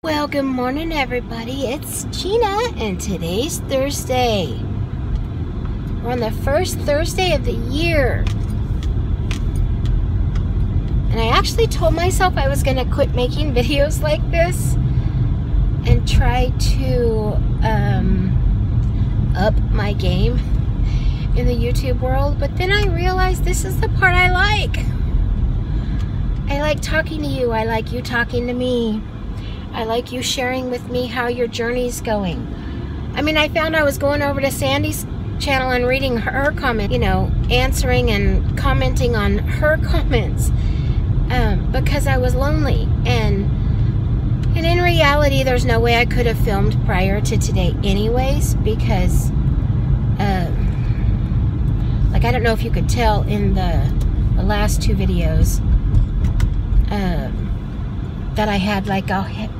Well, good morning, everybody. It's Gina, and today's Thursday. We're on the first Thursday of the year. And I actually told myself I was going to quit making videos like this and try to up my game in the YouTube world. But then I realized this is the part I like. I like talking to you. I like you talking to me. I like you sharing with me how your journey's going. I mean, I found I was going over to Sandy's channel and reading her comment, you know, answering and commenting on her comments because I was lonely. And in reality, there's no way I could have filmed prior to today anyways, because like, I don't know if you could tell in the last two videos that I had like a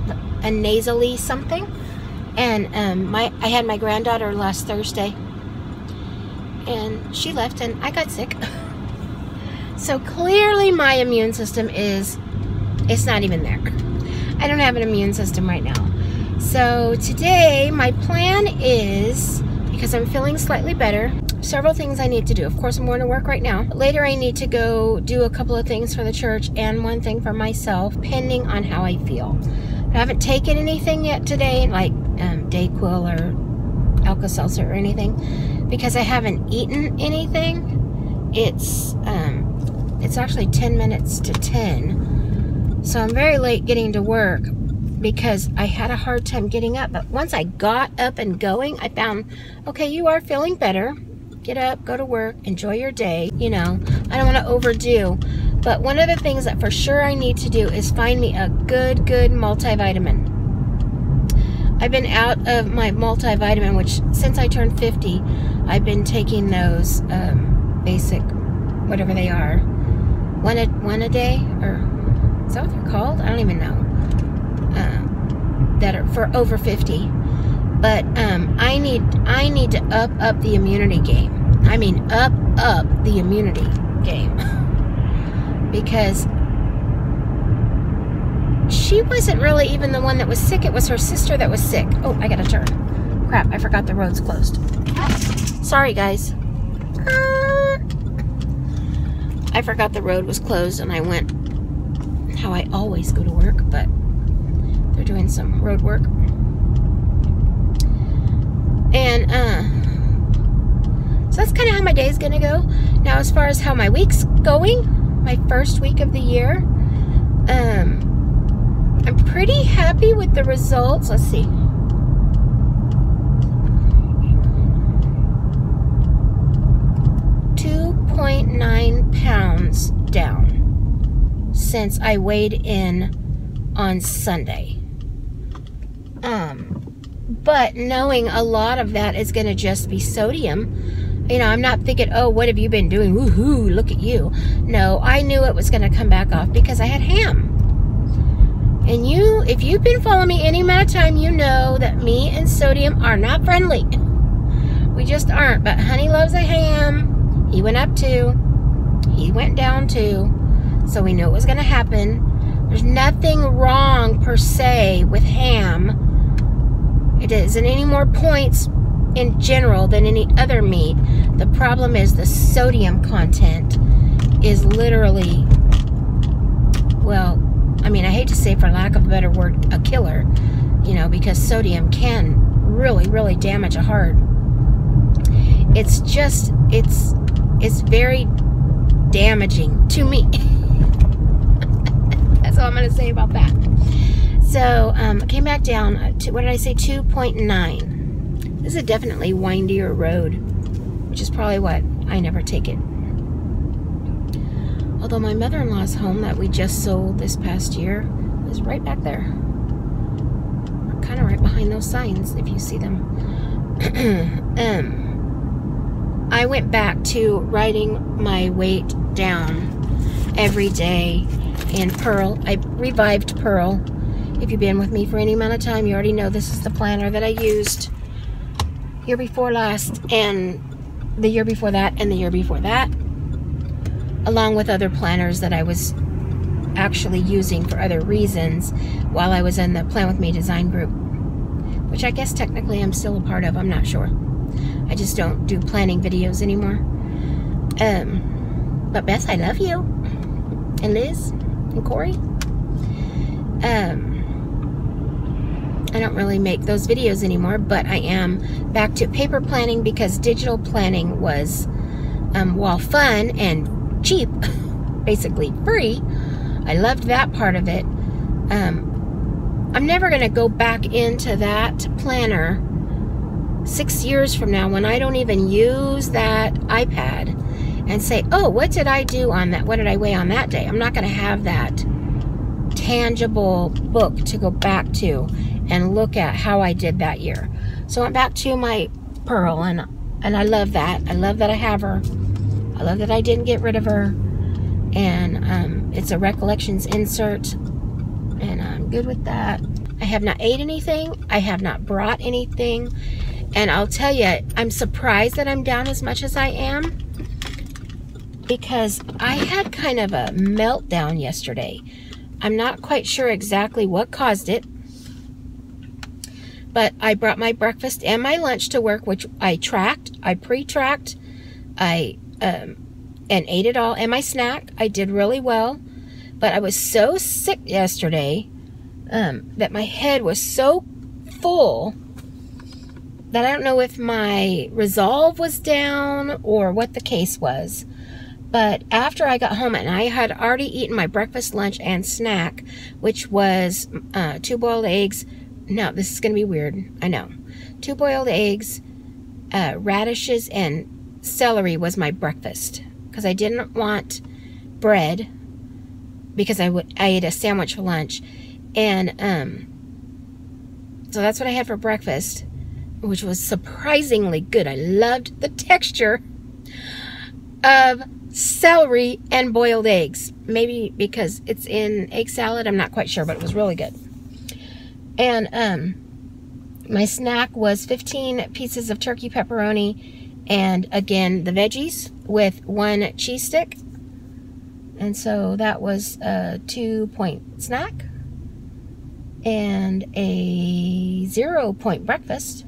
nasally something, and I had my granddaughter last Thursday, and she left, and I got sick. So clearly my immune system it's not even there. I don't have an immune system right now. So today my plan is, because I'm feeling slightly better, several things I need to do. Of course, I'm going to work right now. Later, I need to go do a couple of things for the church and one thing for myself, depending on how I feel. I haven't taken anything yet today, like Dayquil or Alka-Seltzer or anything, because I haven't eaten anything. It's actually 10 minutes to 10, so I'm very late getting to work because I had a hard time getting up. But once I got up and going, I found, okay, you are feeling better. Get up, go to work, enjoy your day. You know, I don't want to overdo. But one of the things that for sure I need to do is find me a good multivitamin. I've been out of my multivitamin, which since I turned 50, I've been taking those basic, whatever they are, one a day, or is that what they're called? I don't even know. That are for over 50. But I need to up the immunity game. I mean, up the immunity game. Because she wasn't really even the one that was sick. It was her sister that was sick. Oh, I gotta turn. Crap, I forgot the road's closed. Sorry, guys. I forgot the road was closed, and I went how I always go to work, but they're doing some road work. And so that's kind of how my day is gonna go. Now, as far as how my week's going, my first week of the year, I'm pretty happy with the results. Let's see. 2.9 pounds down since I weighed in on Sunday. But knowing a lot of that is going to just be sodium, you know, I'm not thinking, oh, what have you been doing? Woohoo, look at you. No, I knew it was going to come back off because I had ham. And if you've been following me any amount of time, you know that me and sodium are not friendly. We just aren't. But honey loves a ham. He went up 2. He went down 2. So we knew it was going to happen. There's nothing wrong per se with ham. It isn't any more points in general than any other meat. The problem is the sodium content is literally, well, I mean, I hate to say, for lack of a better word, a killer, you know, because sodium can really damage a heart. It's just, it's very damaging to me. That's all I'm going to say about that. So, I came back down to, what did I say, 2.9. This is a definitely windier road, which is probably what I never take it. Although my mother-in-law's home that we just sold this past year is right back there. Kind of right behind those signs, if you see them. I went back to writing my weight down every day in Pearl. I revived Pearl. If you've been with me for any amount of time, you already know this is the planner that I used year before last, and the year before that, and the year before that, along with other planners that I was actually using for other reasons while I was in the Plan With Me design group, which I guess technically I'm still a part of. I'm not sure. I just don't do planning videos anymore. But Beth, I love you. And Liz and Corey. I don't really make those videos anymore, but I am back to paper planning because digital planning was, while fun and cheap, basically free, I loved that part of it. I'm never going to go back into that planner 6 years from now when I don't even use that iPad and say, oh, what did I do on that? What did I weigh on that day? I'm not going to have that tangible book to go back to and look at how I did that year. So I'm back to my Pearl, and I love that. I love that I have her. I love that I didn't get rid of her. And it's a recollections insert, and I'm good with that. I have not ate anything. I have not brought anything. And I'll tell you, I'm surprised that I'm down as much as I am, because I had kind of a meltdown yesterday. I'm not quite sure exactly what caused it, but I brought my breakfast and my lunch to work, which I tracked, I pre-tracked, and ate it all, and my snack. I did really well, but I was so sick yesterday that my head was so full that I don't know if my resolve was down or what the case was. But after I got home, and I had already eaten my breakfast, lunch, and snack, which was 2 boiled eggs. No, this is going to be weird. I know. 2 boiled eggs, radishes, and celery was my breakfast, because I didn't want bread, because I ate a sandwich for lunch. And so that's what I had for breakfast, which was surprisingly good. I loved the texture of celery and boiled eggs. Maybe because it's in egg salad, I'm not quite sure, but it was really good. And my snack was 15 pieces of turkey pepperoni, and again the veggies with 1 cheese stick. And so that was a 2-point snack and a 0-point breakfast.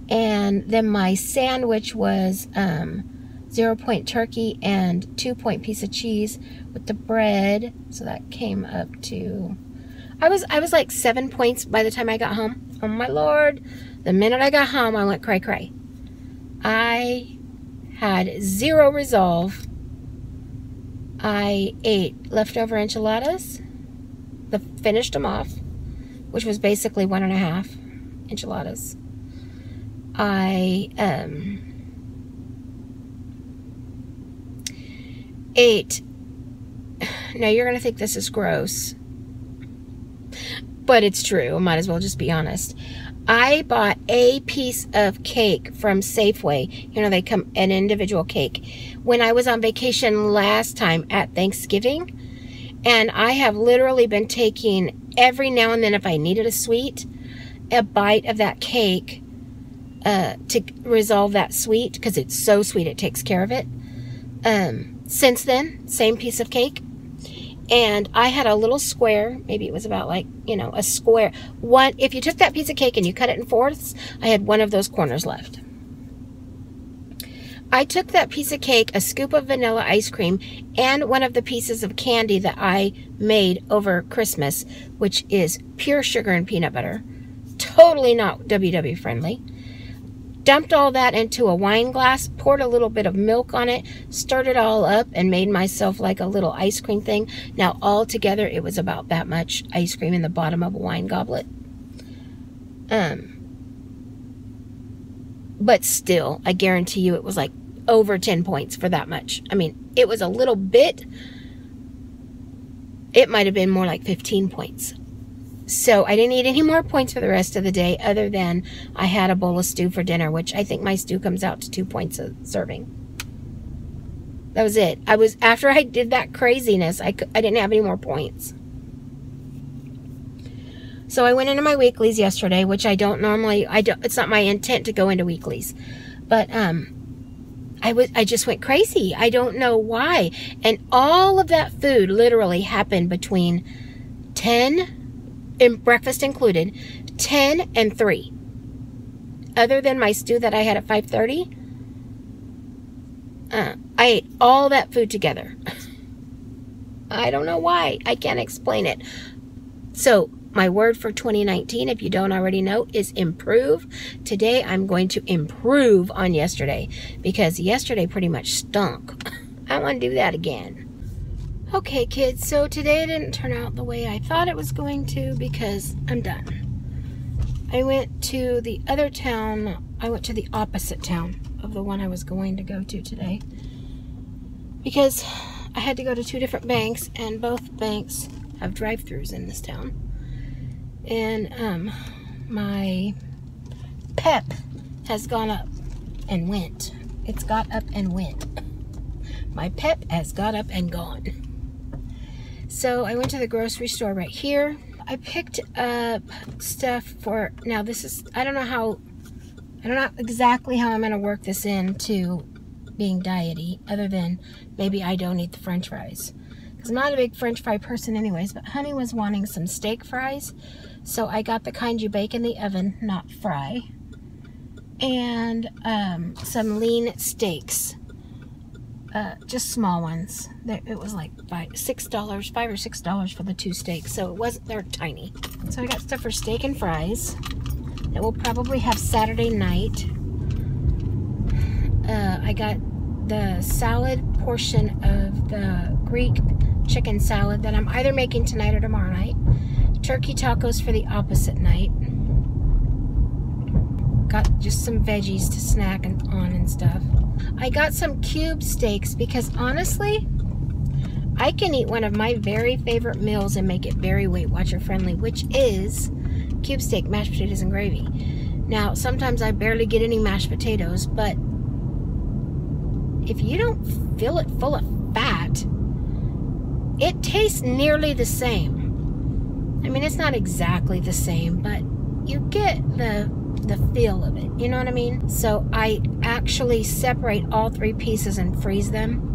And then my sandwich was 0-point turkey and 2-point piece of cheese with the bread. So that came up to, I was like 7 points by the time I got home. Oh my Lord. The minute I got home, I went cray cray. I had 0 resolve. I ate leftover enchiladas, finished them off, which was basically 1.5 enchiladas. I ate, now you're going to think this is gross, but it's true. I might as well just be honest. I bought a piece of cake from Safeway. You know, they come an individual cake. When I was on vacation last time at Thanksgiving, and I have literally been taking every now and then, if I needed a sweet, a bite of that cake to resolve that sweet, because it's so sweet it takes care of it. Since then, same piece of cake. And I had a little square, maybe it was about like, you know, a square. If you took that piece of cake and you cut it in 4ths, I had 1 of those corners left. I took that piece of cake, a scoop of vanilla ice cream, and 1 of the pieces of candy that I made over Christmas, which is pure sugar and peanut butter. Totally not WW friendly. Dumped all that into a wine glass, poured a little bit of milk on it, stirred it all up, and made myself like a little ice cream thing. Now, all together, it was about that much ice cream in the bottom of a wine goblet. But still, I guarantee you it was like over 10 points for that much. I mean, it was a little bit. It might have been more like 15 points. So I didn't eat any more points for the rest of the day, other than I had a bowl of stew for dinner, which I think my stew comes out to 2 points a serving. That was it. After I did that craziness, I didn't have any more points. So I went into my weeklies yesterday, which I don't normally, it's not my intent to go into weeklies. But I just went crazy. I don't know why. And all of that food literally happened between 10, and breakfast included, 10 and 3. Other than my stew that I had at 5:30, I ate all that food together. I don't know why. I can't explain it. So my word for 2019, if you don't already know, is improve. Today, I'm going to improve on yesterday because yesterday pretty much stunk. I want to do that again. Okay, kids, so today didn't turn out the way I thought it was going to because I'm done. I went to the other town. I went to the opposite town of the one I was going to go to today because I had to go to 2 different banks, and both banks have drive-thrus in this town. And my pep has gone up and went. It's got up and went. My pep has got up and gone. So I went to the grocery store right here. I picked up stuff for, now this is, I don't know exactly how I'm going to work this into being diety, other than maybe I don't eat the french fries. Because I'm not a big french fry person anyways, but honey was wanting some steak fries. So I got the kind you bake in the oven, not fry. And some lean steaks. Just small ones. It was like $5 or $6 for the 2 steaks. So it wasn't, they're tiny. So I got stuff for steak and fries that we'll probably have Saturday night. I got the salad portion of the Greek chicken salad that I'm either making tonight or tomorrow night. Turkey tacos for the opposite night. Got just some veggies to snack on and stuff. I got some cube steaks because honestly, I can eat one of my very favorite meals and make it very Weight Watcher friendly, which is cube steak, mashed potatoes, and gravy. Now, sometimes I barely get any mashed potatoes, but if you don't fill it full of fat, it tastes nearly the same. I mean, it's not exactly the same, but you get the feel of it. You know what I mean? So I actually separate all 3 pieces and freeze them.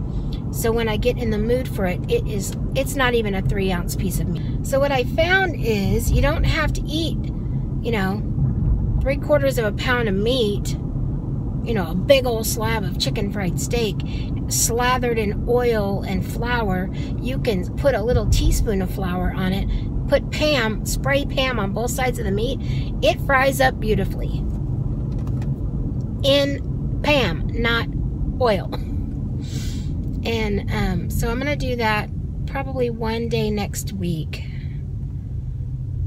So when I get in the mood for it, it's not even a 3-ounce piece of meat. So what I found is you don't have to eat, 3/4 of a pound of meat, a big old slab of chicken fried steak slathered in oil and flour. You can put a little teaspoon of flour on it, put spray Pam on both sides of the meat. It fries up beautifully. In Pam, not oil. And so I'm going to do that probably one day next week.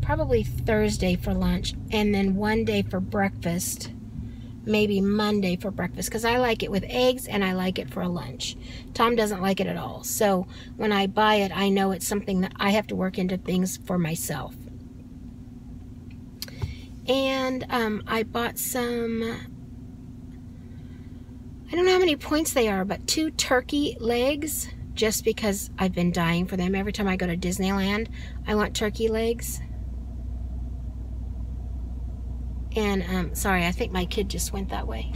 Probably Thursday for lunch, and then one day for breakfast. Maybe Monday for breakfast, because I like it with eggs and I like it for a lunch. Tom doesn't like it at all. So when I buy it, I know it's something that I have to work into things for myself. And I bought some, I don't know how many points they are, but 2 turkey legs, just because I've been dying for them. Every time I go to Disneyland, I want turkey legs. And, sorry, I think my kid just went that way.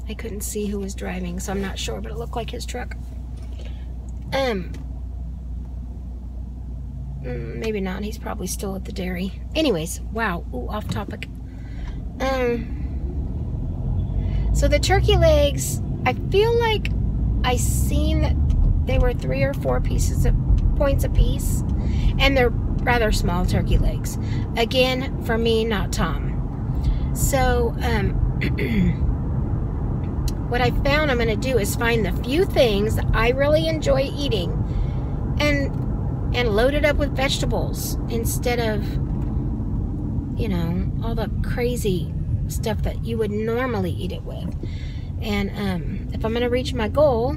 I couldn't see who was driving, so I'm not sure, but it looked like his truck. Maybe not. He's probably still at the dairy. Anyways, wow. Ooh, off topic. So the turkey legs, I feel like I seen that they were 3 or 4 points a piece, and they're rather small turkey legs. Again, for me, not Tom. So, what I found I'm going to do is find the few things that I really enjoy eating and load it up with vegetables instead of, all the crazy stuff that you would normally eat it with. And if I'm going to reach my goal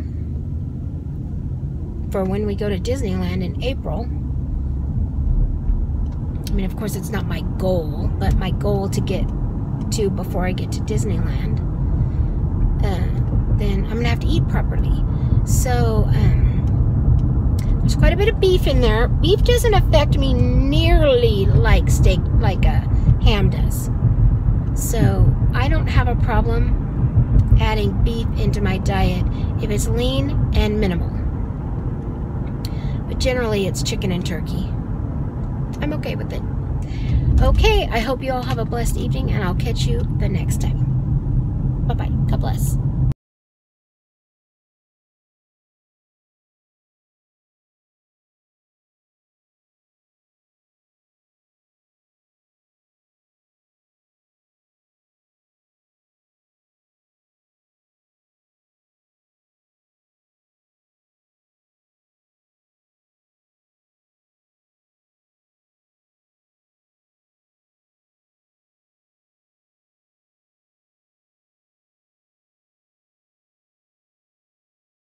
for when we go to Disneyland in April, I mean, of course, it's not my goal, but my goal to get to before I get to Disneyland, then I'm going to have to eat properly. So, there's quite a bit of beef in there. Beef doesn't affect me nearly like steak, like a ham does. So I don't have a problem adding beef into my diet if it's lean and minimal. But generally it's chicken and turkey. I'm okay with it. Okay, I hope you all have a blessed evening, and I'll catch you the next time. Bye-bye. God bless.